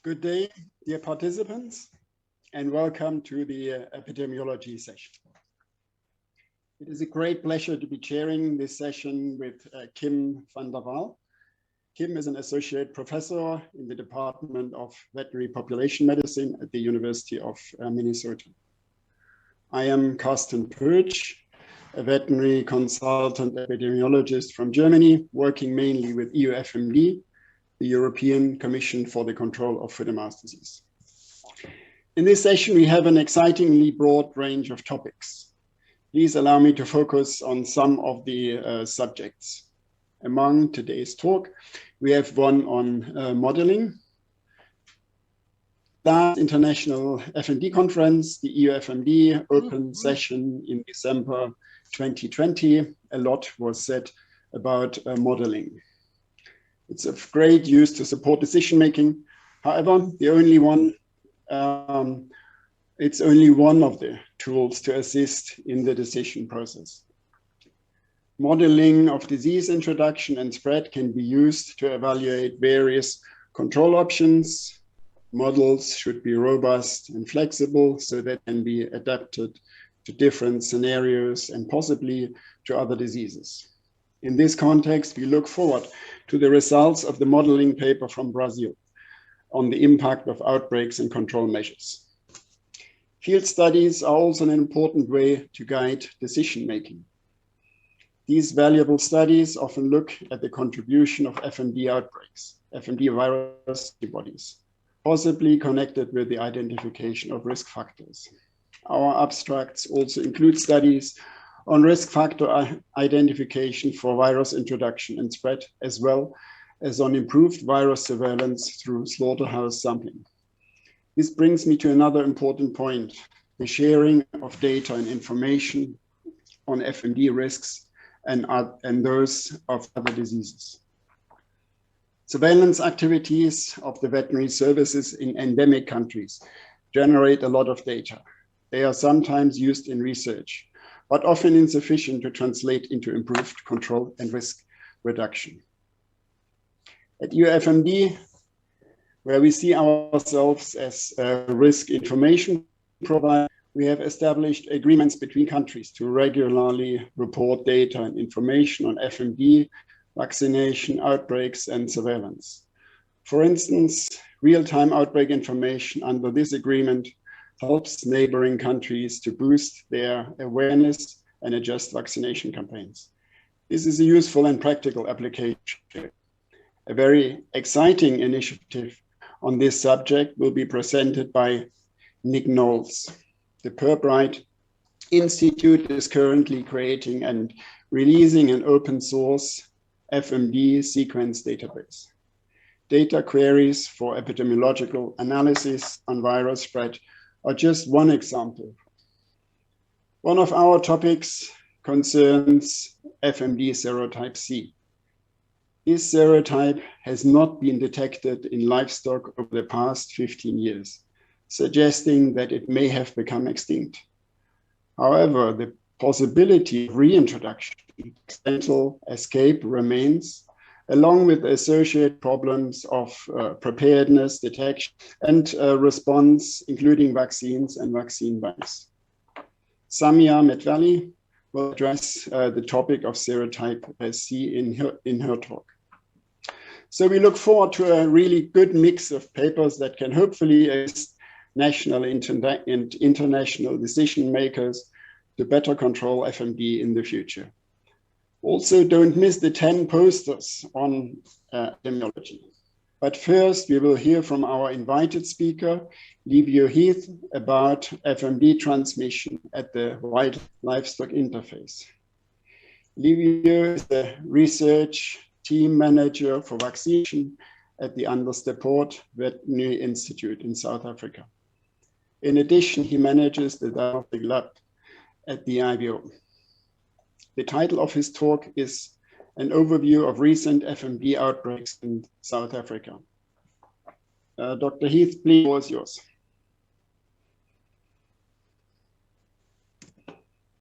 Good day, dear participants, and welcome to the epidemiology session. It is a great pleasure to be chairing this session with Kim van der Waal. Kim is an associate professor in the Department of Veterinary Population Medicine at the University of Minnesota. I am Carsten Pötsch, a veterinary consultant epidemiologist from Germany, working mainly with EUFMD, the European Commission for the Control of Foot and Mouth Disease. In this session, we have an excitingly broad range of topics. Please allow me to focus on some of the subjects. Among today's talk, we have one on modeling. Last International FMD Conference, the EUFMD open session in December 2020, a lot was said about modeling. It's of great use to support decision-making. However, it's only one of the tools to assist in the decision process. Modeling of disease introduction and spread can be used to evaluate various control options. Models should be robust and flexible so that they can be adapted to different scenarios and possibly to other diseases. In this context, we look forward to the results of the modeling paper from Brazil on the impact of outbreaks and control measures. Field studies are also an important way to guide decision-making. These valuable studies often look at the contribution of FMD outbreaks, FMD virus antibodies, possibly connected with the identification of risk factors. Our abstracts also include studies on risk factor identification for virus introduction and spread, as well as on improved virus surveillance through slaughterhouse sampling. This brings me to another important point, the sharing of data and information on FMD risks and those of other diseases. Surveillance activities of the veterinary services in endemic countries generate a lot of data. They are sometimes used in research, but often insufficient to translate into improved control and risk reduction. At EUFMD, where we see ourselves as a risk information provider, we have established agreements between countries to regularly report data and information on FMD, vaccination, outbreaks, and surveillance. For instance, real-time outbreak information under this agreement helps neighboring countries to boost their awareness and adjust vaccination campaigns. This is a useful and practical application. A very exciting initiative on this subject will be presented by Nick Knowles. The Purbright Institute is currently creating and releasing an open source FMD sequence database. Data queries for epidemiological analysis on virus spread are just one example. One of our topics concerns FMD serotype C. This serotype has not been detected in livestock over the past 15 years, suggesting that it may have become extinct. However, the possibility of reintroduction, accidental escape remains, along with associated problems of preparedness, detection, and response, including vaccines and vaccine banks. Samia Medvali will address the topic of serotype C in her talk. So we look forward to a really good mix of papers that can hopefully assist national and international decision makers to better control FMD in the future. Also, don't miss the 10 posters on epidemiology. But first, we will hear from our invited speaker, Livio Heath, about FMD transmission at the wild livestock interface. Livio is the research team manager for vaccination at the Andersdeport Veterinary Institute in South Africa. In addition, he manages the diagnostic lab at the IBO. The title of his talk is An Overview of Recent FMD Outbreaks in South Africa. Dr. Heath, please, the floor is yours.